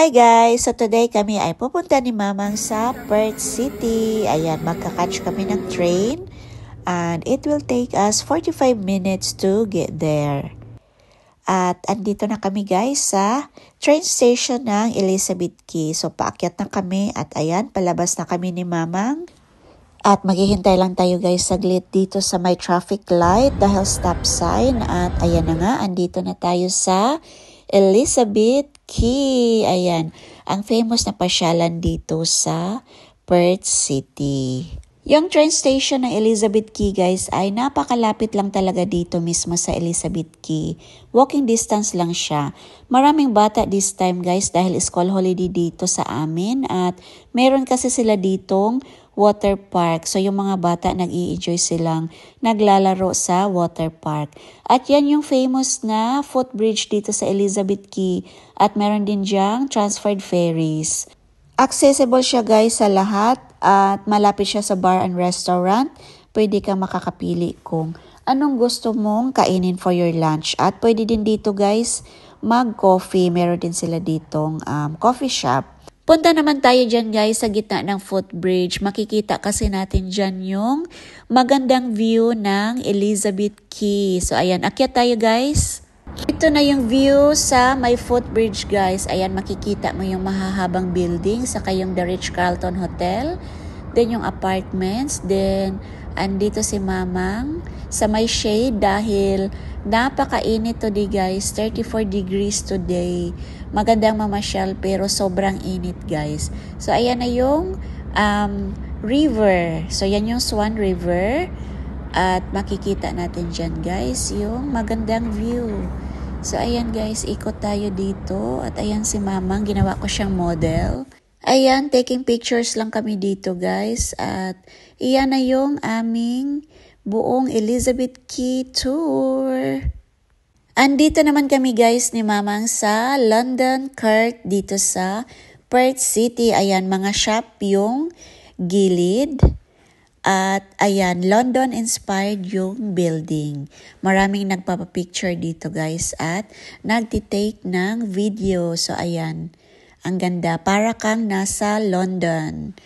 Hi guys! So today kami ay pupunta ni Mamang sa Perth City. Ayan, magka-catch kami ng train and it will take us 45 minutes to get there. At andito na kami guys sa train station ng Elizabeth Quay. So paakyat na kami at ayan, palabas na kami ni Mamang. At maghihintay lang tayo guys saglit dito sa may traffic light dahil stop sign. At ayan na nga, andito na tayo sa Elizabeth Quay. Ayan, ang famous na pasyalan dito sa Perth City. Yung train station ng Elizabeth Quay guys ay napakalapit lang talaga dito mismo sa Elizabeth Quay. Walking distance lang siya. Maraming bata this time guys dahil school holiday dito sa amin at meron kasi sila ditong water park. So yung mga bata nag-i-enjoy silang naglalaro sa water park. At yan yung famous na footbridge dito sa Elizabeth Quay at meron din diyang transferred ferries. Accessible siya guys sa lahat at malapit siya sa bar and restaurant. Pwede kang makakapili kung anong gusto mong kainin for your lunch. At pwede din dito guys mag-coffee. Meron din sila ditong coffee shop. Punta naman tayo dyan guys sa gitna ng footbridge. Makikita kasi natin dyan yung magandang view ng Elizabeth Quay. So ayan, akyat tayo guys. Ito na yung view sa may footbridge guys. Ayan, makikita mo yung mahahabang building saka yung The Ritz-Carlton Hotel. Then yung apartments. Then andito si Mamang sa may shade dahil napakainit today guys. 34 degrees today. Magandang mamasyal pero sobrang init guys. So ayan na yung river. So yan yung Swan River. At makikita natin dyan guys yung magandang view. So ayan guys, ikot tayo dito. At ayan si Mamang, ginawa ko siyang model. Ayan, taking pictures lang kami dito guys. At iyan na yung aming buong Elizabeth Quay tour. Andito naman kami guys ni Mamang sa London Kirk dito sa Perth City. Ayan, mga shop yung gilid. At ayan, London-inspired yung building. Maraming nagpapapicture dito guys at nagtitake ng video. So ayan, ang ganda. Para kang nasa London.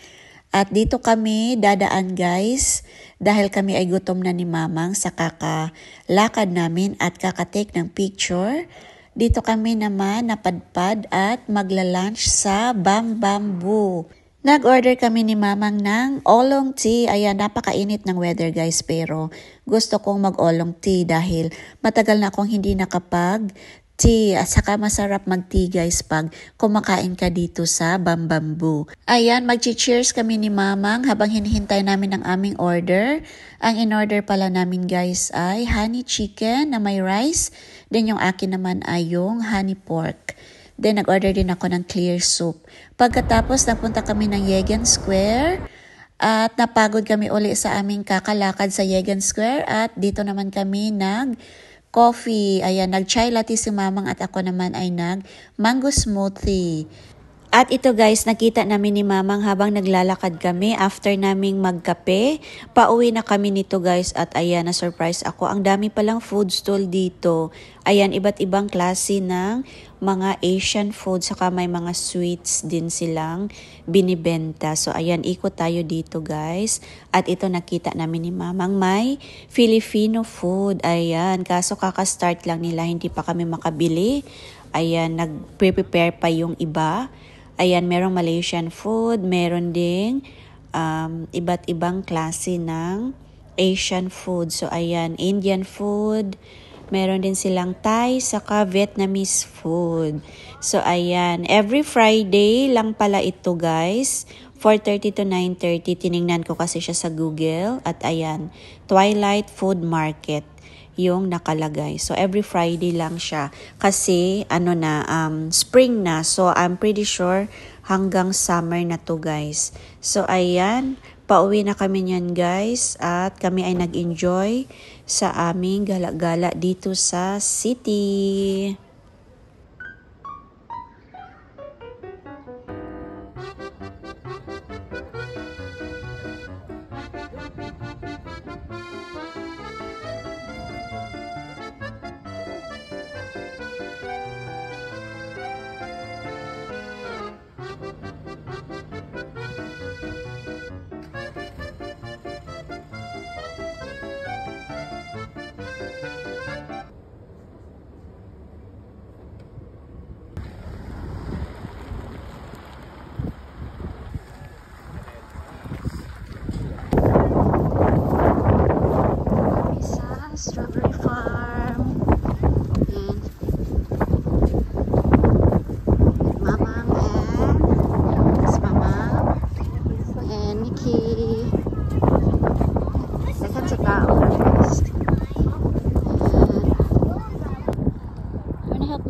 At dito kami dadaan guys dahil kami ay gutom na ni Mamang sa kakalakad namin at kakatake ng picture. Dito kami naman napadpad at magla-lunch sa Bamboo. Nag-order kami ni Mamang ng oolong tea. Ayan, napakainit ng weather guys pero gusto kong mag-oolong tea dahil matagal na akong hindi nakapag-tea. At saka masarap mag-tea guys pag kumakain ka dito sa Bamboo. Ayan, mag-cheers kami ni Mamang habang hinihintay namin ang aming order. Ang in-order pala namin guys ay honey chicken na may rice. Then yung akin naman ay yung honey pork. Then nag-order din ako ng clear soup. Pagkatapos napunta kami ng Yegan Square at napagod kami uli sa aming kakalakad sa Yegan Square at dito naman kami nag-coffee. Ayan, nag-chai latte si Mamang at ako naman ay nag-mango smoothie. At ito guys, nakita namin ni Mamang habang naglalakad kami after naming magkape. Pauwi na kami nito guys at ayan, na-surprise ako. Ang dami palang food stall dito. Ayan, iba't ibang klase ng mga Asian food saka may mga sweets din silang binibenta. So ayan, ikot tayo dito guys. At ito nakita namin ni Mamang may Filipino food. Ayan, kaso kaka-start lang nila, hindi pa kami makabili. Ayan, nag-prepare pa yung iba. Ayan, merong Malaysian food, meron ding iba't ibang klase ng Asian food. So ayan, Indian food, meron din silang Thai, saka Vietnamese food. So ayan, every Friday lang pala ito guys, 4:30 to 9:30. Tiningnan ko kasi siya sa Google. At ayan, Twilight Food Market yung nakalagay. So every Friday lang siya kasi spring na. So I'm pretty sure hanggang summer na to guys. So ayan, pauwi na kami niyan guys at kami ay nag-enjoy sa aming gala-gala dito sa city.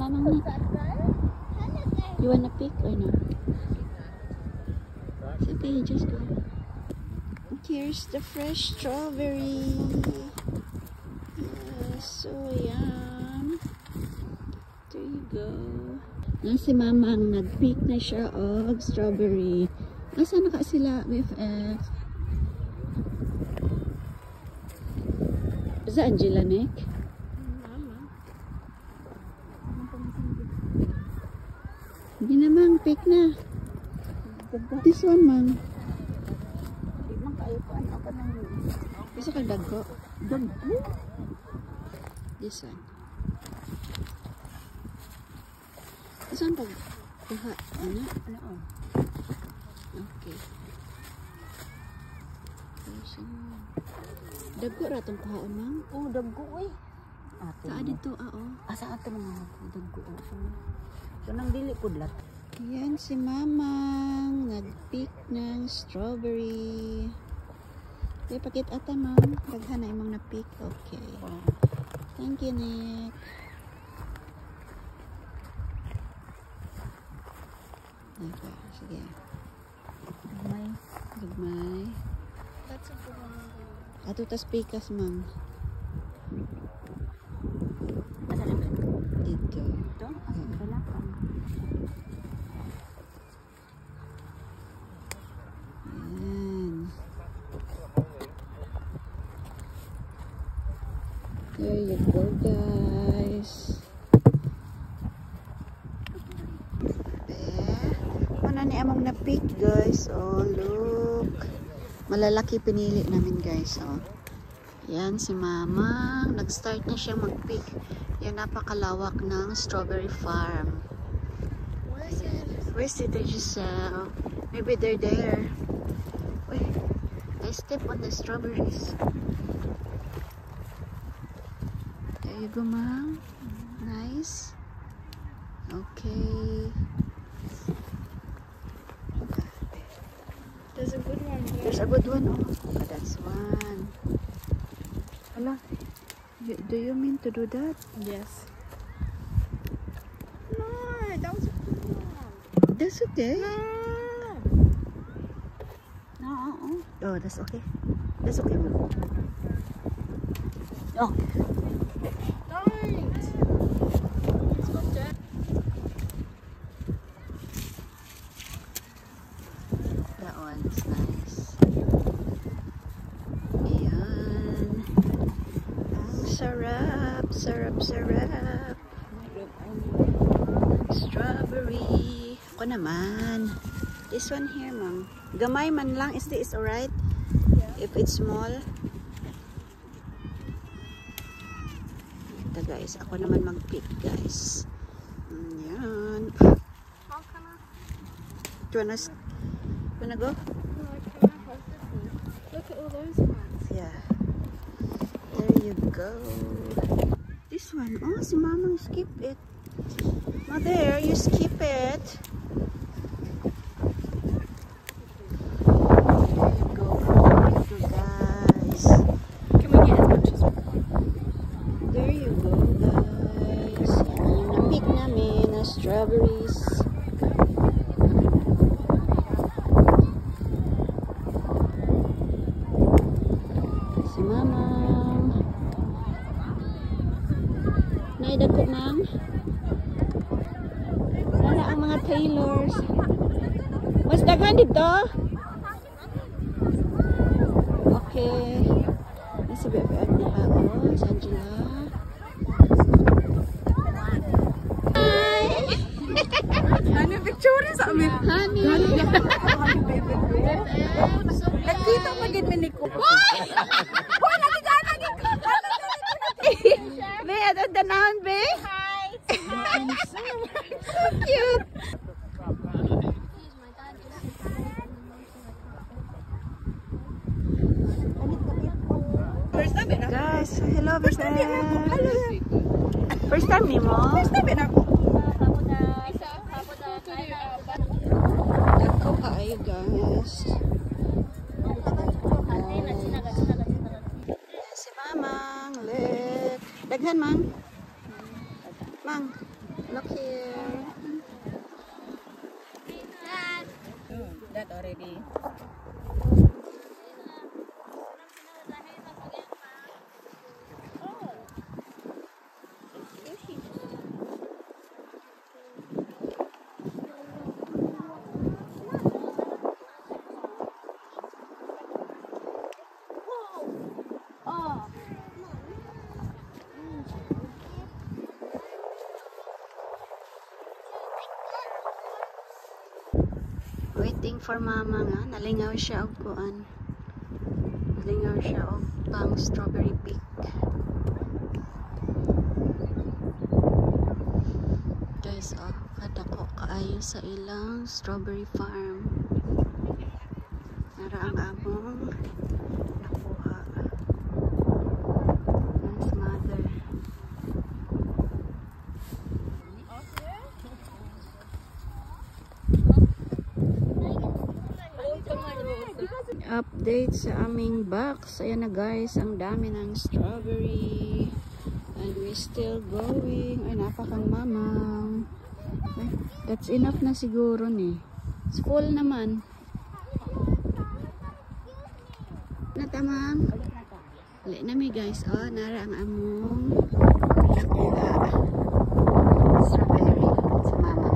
mamang na. You wanna pick or no? It's okay, just go. Here's the fresh strawberry. So yum. There you go. Si mamang nag-pick na siya og strawberry. Asa na ka sila, BFF? Sa Angela, Nick? Hindi na mang, pick na. This one, mang. Gusto ka dagko? Dagko? This one. This one pag kuha. Ano? Okay. Dagko ratong kuhaan, mang? Oh, dagko eh. Saan dito? Oo. Asa ato mga dagko? So nang dili pudlat. Yan si mamang nag-pick ng strawberry. Okay, pakit ata ma'am. Daghan na imong na-pick. Okay. Thank you, Nick. Okay, sige. May Gagmay. that's a good one. Ato tas pikas, ma'am. Asa na ba? Dito. Ito? Asa na ba? Yan. There you go, guys. Ano ni among na-pick, guys. Oh, look. Malalaki pinili namin, guys. Oh. Yan si mamang. Nag-start na siya mag-pick. Yan, napakalawak ng strawberry farm. Where's it, Giselle? Maybe they're there. Wait, I step on the strawberries. There you go, ma'am. Nice. Okay. There's a good one here. There's a good one. Oh, that's one. Hala, do you mean to do that? Yes. No, that was a good one. That's okay. No. No, oh, that's okay. That's okay, ma'am. Oh, Don't. It's got dirt. that one's nice. Ayan. Ang sarap, sarap, sarap. Strawberry. Ako naman. This one here, ma'am. Gamay man lang. Is this alright? Yeah. If it's small. Ito, guys. Ako naman mag-pick, guys. Ayan. How can I? Do you wanna go? No, can I hold this one? Look at all those ones. Yeah. There you go. This one. Oh, si mamang skip it. Mother, you skip it. There you go. There you go, guys. Can we get as much as we want? There you go, guys. Yan, na-pick namin na strawberries. Si mamang. Naidagko, ma'am. Wala ang mga tailors. Mas daghan dito? Okay. Nasa BFF na ako. Sa Angela. Ano picture sa amin? Honey! Nagkita magid ni ko. Be, at the noun, be? Hi. So cute! First time na. Guys, hello, First time na ako. Hello. First time ni mo? First time na ako. Dagko kaayo, guys. Si mamang, look. Daghan, mang. Mang, look. Here. That already. Waiting for mama nga. Nalingaw siya og kuan. Nalingaw siya og pang strawberry peak. Guys, oh, kadako kaayo sa ilang strawberry farm. Nara ang among nakuha. Nice mother. Update sa aming box. Ayan na guys, ang dami ng strawberry. And we still going. Ay, napakang mamang. Ay, that's enough na siguro ni. It's full naman. Natamang. Wala na mi guys. Oh, nara ang among nakuha. Strawberry sa mama.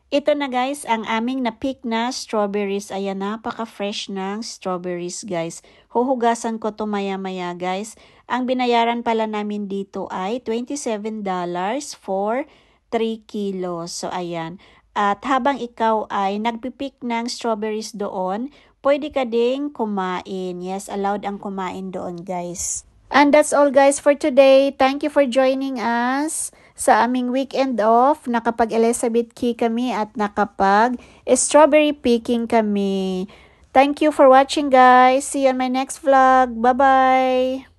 Ito na guys, ang aming na-pick na strawberries. Ayan, napaka-fresh ng strawberries guys. Huhugasan ko to maya-maya guys. Ang binayaran pala namin dito ay $27 for 3 kilos. So ayan. At habang ikaw ay nagpipick ng strawberries doon, pwede ka ding kumain. Yes, allowed ang kumain doon guys. And that's all guys for today. Thank you for joining us sa aming weekend off. Nakapag-Elizabeth Key kami at nakapag-strawberry picking kami. Thank you for watching guys. See you on my next vlog. Bye-bye!